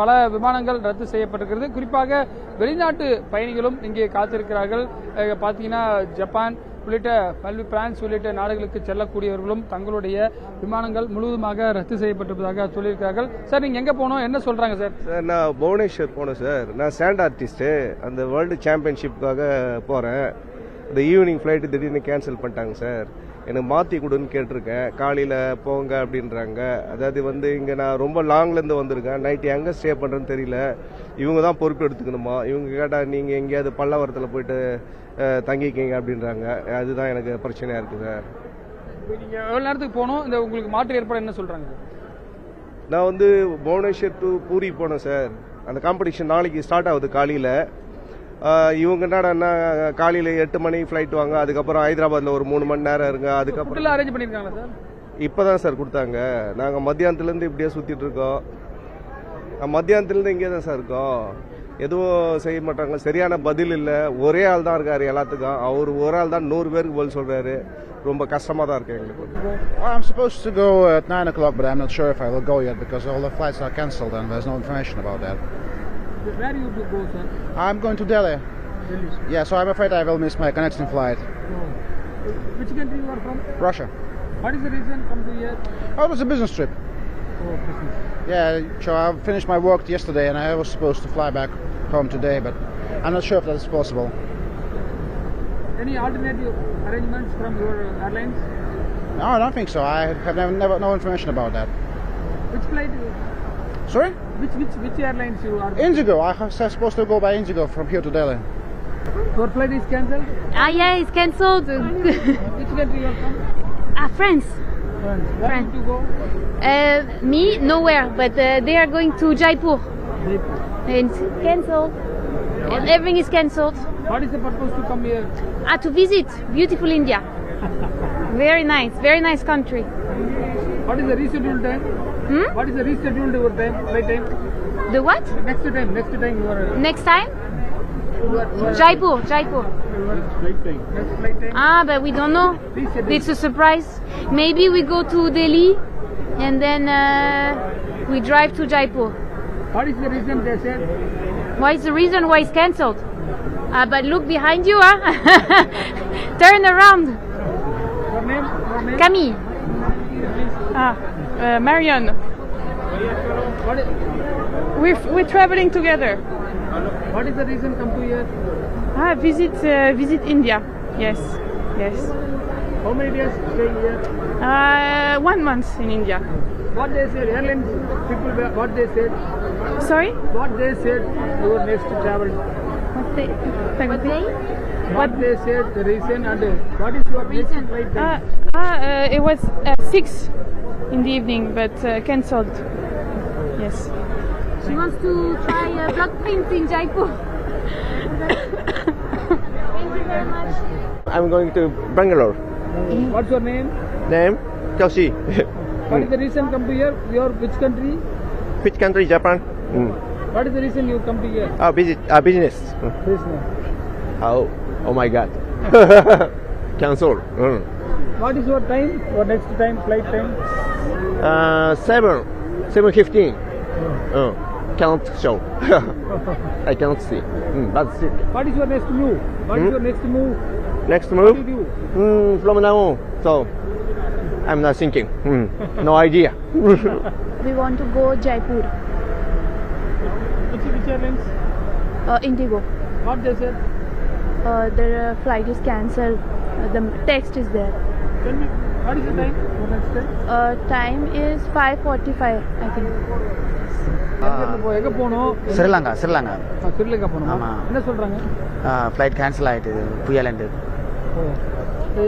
பல விமானங்கள் ரத்து செய்யப்பட்டிருக்கிறது. குறிப்பாக வெளிநாட்டு பயணிகளும் இங்கே காத்திருக்கிறார்கள். பார்த்தீங்கன்னா ஜப்பான் உள்ளிட்ட பிரான்ஸ் உள்ளிட்ட நாடுகளுக்கு செல்லக்கூடியவர்களும் தங்களுடைய விமானங்கள் முழுவதுமாக ரத்து செய்யப்பட்டிருப்பதாக சொல்லியிருக்கிறார்கள். சார் நீங்க எங்க போனோம், என்ன சொல்றாங்க சார்? சார் நான் புவனேஸ்வர் போனேன் சார். நான் சாண்ட் ஆர்டிஸ்ட், அந்த வேர்ல்டு சாம்பியன்ஷிப்புக்காக போறேன். இந்த ஈவினிங் ஃப்ளைட்டு திடீர்னு கேன்சல் பண்ணிட்டாங்க சார். எனக்கு மாற்றி கொடுன்னு கேட்டிருக்கேன். காலையில் போங்க அப்படின்றாங்க. அதாவது இங்கே நான் ரொம்ப லாங்லேருந்து வந்திருக்கேன். நைட்டு எங்கே ஸ்டே பண்ணுறேன்னு தெரியல. இவங்க தான் பொறுப்பு எடுத்துக்கணுமா? இவங்க கேட்டால் நீங்கள் எங்கேயாவது பல்லாவரத்தில் போயிட்டு தங்கிக்கிங்க அப்படின்றாங்க. அதுதான் எனக்கு பிரச்சனையாக இருக்குது சார். நீங்கள் எவ்வளோ நேரத்துக்கு போகணும்? இந்த உங்களுக்கு மாற்று ஏற்பாடு என்ன சொல்கிறாங்க? நான் புவனேஸ்வர் டு பூரி போனேன் சார். அந்த காம்படிஷன் நாளைக்கு ஸ்டார்ட் ஆகுது காலையில். இவங்க என்னடா காலையில் 8 மணி ஃப்ளைட் வாங்க, அதுக்கப்புறம் ஹைதராபாத்தில் ஒரு 3 மணி நேரம் இருங்க. அதுக்கப்புறம் அரேஞ்ச் பண்ணியிருக்காங்களா சார்? இப்போ தான் சார் கொடுத்தாங்க. நாங்கள் மத்தியானத்துலேருந்து இப்படியே சுற்றிட்டு இருக்கோம். மத்தியானத்துலேருந்து இங்கே தான் சார் இருக்கோம். எதுவும் செய்ய மாட்டாங்க. சரியான பதில் இல்லை. ஒரே ஆள் தான் இருக்காரு எல்லாத்துக்கும். அவர் ஒரு ஆள் தான் 100 பேருக்கு பதில் சொல்கிறாரு. ரொம்ப கஷ்டமாக தான் இருக்கு எங்களுக்கு. I'm supposed to go at 9 o'clock, but I'm not sure if I will go yet because all the flights are cancelled and there's no information about that. Where you to go, sir? I'm going to Delhi. Delhi. Yeah, so I'm afraid I will miss my connecting flight. Oh. Which country you are from? Russia. What is the reason come to here? Oh, it was a business trip. Oh, business. Yeah, so I finished my work yesterday and I was supposed to fly back home today, but I'm not sure if that is possible. Any alternative arrangements from your airlines? No, I don't think so. I have never no information about that. Which flight? Sorry? Which airlines you are? Indigo. I was supposed to go by Indigo from here to Delhi. Your flight is cancelled? Yeah, it's cancelled. Which country you are from? France. France. Where France. you to go? Me, nowhere, but they are going to Jaipur. Jaipur. And it's cancelled. And everything is cancelled. What is the purpose to come here? To visit beautiful India. Very nice country. What is the rescheduled time? What is the rescheduled your time, flight time? The what? Next time you are. Next time? Jaipur. Your flight time. Next flight time. But we don't know. Rescheduled. It's a surprise. Maybe we go to Delhi and then we drive to Jaipur. What is the reason they said? What is the reason why it's cancelled? But look behind you, Turn around. Your name? Camille. Marianne. What is, We're traveling together. what is the reason come to here? Visit India. Yes. How many days stay here? 1 month in India. What they said, airlines people, what they said? Sorry? What they said your next travel? What day? What they said, the reason and what is your reason? Flight time? It was 6 in the evening, but cancelled. Yes. She wants to try block print in Jaipur. Thank you very much. I'm going to Bangalore. What's your name? Name? Kelsey. What is the reason come to here? Your which country? Which country? Japan. What is the reason you come to here? Business. Business. Oh my God. Cancel. What is your time? Your next time, flight time? 7:15. Can't show. I can't see. That's it. What is your next move? What is your next move? Next What move? do you do? From now on. So I'm not thinking. No idea. We want to go Jaipur. Which airlines? Indigo. What they said? The flight is cancelled. The text is there. Tell me, what is the time? Your next time? Time is 5:45, I think. எங்க போனோம்? ஸ்ரீலங்கா ஸ்ரீலங்கா போனோம். ஆமா. என்ன சொல்றாங்க? Flight cancel ஆகிட்டு புயலண்டு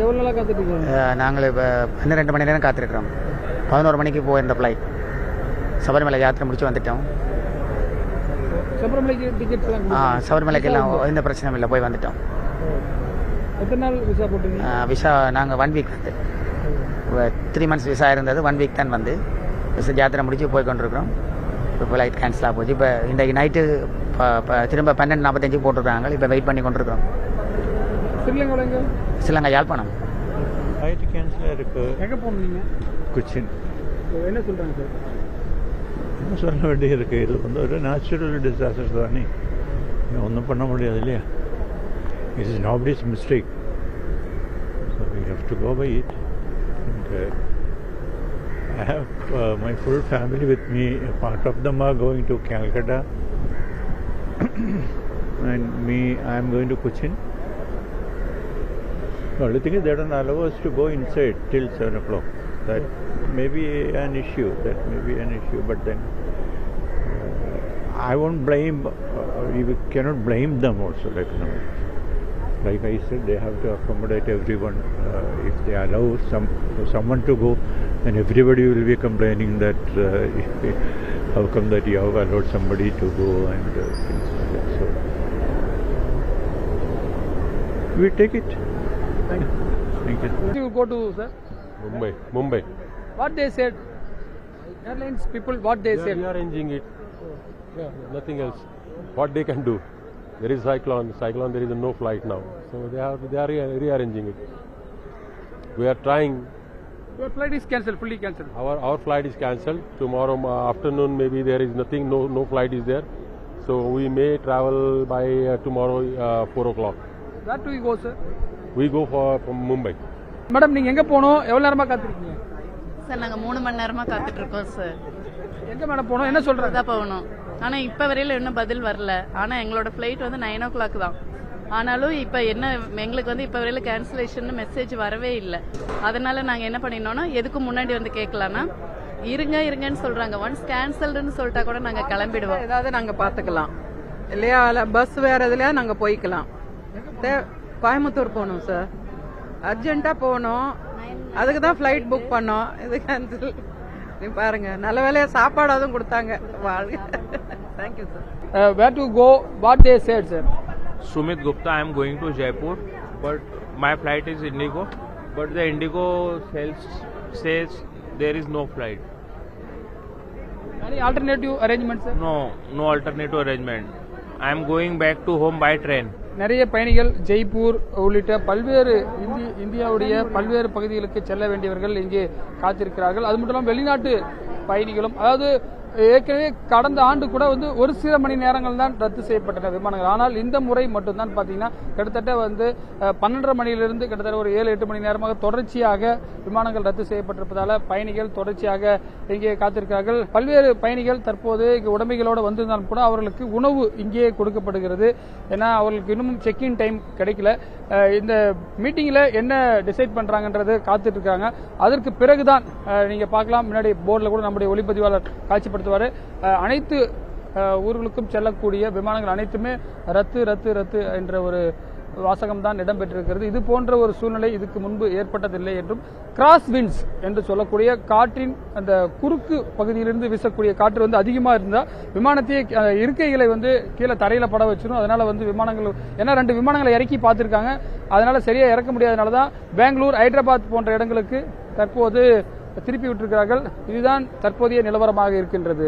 எவ்வளவு நாளா காத்துட்டு இருக்கீங்க? நாங்கள் இப்போ 12 மணி நேரம் காத்திருக்கிறோம். 11 மணிக்கு போயிருந்த ஃப்ளைட் சபரிமலை யாத்திரை முடிச்சு வந்துட்டோம். சபரிமலைக்கு டிக்கெட்ஸ் எல்லாம் சபரிமலைக்கு எல்லாம் எந்த பிரச்சனையும் இல்லை, போய் வந்துட்டோம். எத்தனை நாள் விசா போட்டீங்க? விசா நாங்கள் 1 வீக் வந்து 3 months விசா இருந்தது. 1 வீக் தான் வந்து விசா யாத்திரை முடிச்சு போய் கொண்டிருக்கிறோம். இப்போ ஃப்ளைட் கேன்சல் ஆக போச்சு. இப்போ இன்றைக்கு நைட்டு திரும்ப 12:45 போட்டிருக்காங்க. இப்போ வெயிட் பண்ணி கொண்டிருக்கிறோம். ஸ்ரீலங்கா யாழ்ப்பாணம். ஃப்ளைட் கேன்சல் இருக்கு. எங்கே போனீங்க? கொச்சின். என்ன சொல்கிறாங்க சார்? என்ன சொல்ல வேண்டியிருக்கு, இது வந்து ஒரு நேச்சுரல் டிசாஸ்டர் தானே, ஒன்றும் பண்ண முடியாது இல்லையா. It is nobody's mistake, so we have to go by it. I have my full family with me. A part of them are going to Calcutta and me, I am going to Cochin. The only thing is they don't allow us to go inside till 7 o'clock. That may be an issue, but then I won't blame, we cannot blame them also, like I said, they have to accommodate everyone. If they allow someone to go, then everybody will be complaining that how come that you have allowed somebody to go and things like that. So we take it. Thank you. You will go to, sir? Mumbai. What they said? Airlines people, what they said? We are arranging it. Yeah, nothing else. What they can do? There is cyclone. There is no flight now, so they are rearranging it. We are trying. Your flight is cancelled, fully cancelled. Our flight is cancelled. Tomorrow afternoon maybe there is nothing. No flight is there, so we may travel by tomorrow 4 o'clock. Where do you go, sir? We go from Mumbai. Madam நீங்க எங்க போகணும், எவ்வளவு நேரமா காத்திருக்கீங்க? Sir நாங்கள் 3 மணி நேரமாக காத்துட்டு இருக்கோம் sir. எங்க மேடம் போகணும், என்ன சொல்றாங்க? தான் போகணும், ஆனால் இப்போ வரையில இன்னும் பதில் வரல. ஆனால் எங்களோட ஃப்ளைட் வந்து 9 o'clock தான். ஆனாலும் இப்போ என்ன எங்களுக்கு வந்து இப்போ வரையில கேன்சலேஷன் மெசேஜ் வரவே இல்லை. அதனால நாங்கள் என்ன பண்ணினோம்னா எதுக்கு முன்னாடி வந்து கேட்கலான்னா இருங்கன்னு சொல்றாங்க. ஒன்ஸ் கேன்சல்டுன்னு சொல்லிட்டா கூட நாங்கள் கிளம்பிடுவோம். ஏதாவது நாங்கள் பார்த்துக்கலாம் இல்லையா, பஸ் வேற எதுலையா நாங்கள் போய்க்கலாம். கோயம்புத்தூர் போகணும் சார், அர்ஜென்ட்டாக போகணும், அதுக்கு தான் ஃப்ளைட் புக் பண்ணோம். இது கேன்சல். நீ பாருங்க, நல்ல வேலையா சாப்பாடாதும் கொடுத்தாங்க. வாழ்க. Thank you sir. Where to go, what they said, sir? Sumit Gupta, I am going to Jaipur, but my flight is Indigo, but the Indigo says there is no flight. Any alternative arrangement, sir? No alternative arrangement. I am going back to home by train. நிறைய பயணிகள் ஜெய்ப்பூர் உள்ளிட்ட பல்வேறு இந்தியாவுடைய பல்வேறு பகுதிகளுக்கு செல்ல வேண்டியவர்கள் இங்கே காத்திருக்கிறார்கள். அது மட்டும் இல்லாமல் வெளிநாட்டு பயணிகளும், அதாவது ஏற்கனவே கடந்த ஆண்டு கூட வந்து ஒரு சில மணி நேரங்கள் தான் ரத்து செய்யப்பட்டன விமானங்கள். ஆனால் இந்த முறை மட்டும்தான் பார்த்தீங்கன்னா கிட்டத்தட்ட வந்து 12:30 மணியிலிருந்து கிட்டத்தட்ட ஒரு 7-8 மணி நேரமாக தொடர்ச்சியாக விமானங்கள் ரத்து செய்யப்பட்டிருப்பதால பயணிகள் தொடர்ச்சியாக இங்கே காத்திருக்கிறார்கள். பல்வேறு பயணிகள் தற்போது இங்கே உடமைகளோடு வந்திருந்தாலும் கூட அவர்களுக்கு உணவு இங்கே கொடுக்கப்படுகிறது. ஏன்னா அவர்களுக்கு இன்னும் செக்இன் டைம் கிடைக்கல. இந்த மீட்டிங்கில் என்ன டிசைட் பண்றாங்கன்றது காத்துட்டு இருக்காங்க. அதற்கு பிறகுதான் நீங்க பார்க்கலாம், முன்னாடி போர்டில் கூட நம்முடைய ஒளிப்பதிவாளர் காட்சிப்படுத்துவார். அனைத்து ஊர்களுக்கும் செல்லக்கூடிய விமானங்கள் அனைத்துமே ரத்து என்ற ஒரு வாசகம் தான் இடம்பெற்றிருக்கிறது. இது போன்ற ஒரு சூழ்நிலை இதுக்கு முன்பு ஏற்பட்டதில்லை என்றும், கிராஸ் விண்ட்ஸ் என்று சொல்லக்கூடிய காற்றின் அந்த குறுக்கு பகுதியிலிருந்து வீசக்கூடிய காற்று வந்து அதிகமாக இருந்தால் விமானத்தையே இருக்கைகளை வந்து கீழே தரையில பட வச்சிடும். அதனால வந்து விமானங்கள், ஏன்னா 2 விமானங்களை இறக்கி பார்த்திருக்காங்க, அதனால சரியா இறக்க முடியாதனால தான் பெங்களூர், ஹைதராபாத் போன்ற இடங்களுக்கு தற்போது திருப்பி விட்டிருக்கிறார்கள். இதுதான் தற்போதைய நிலவரமாக இருக்கின்றது.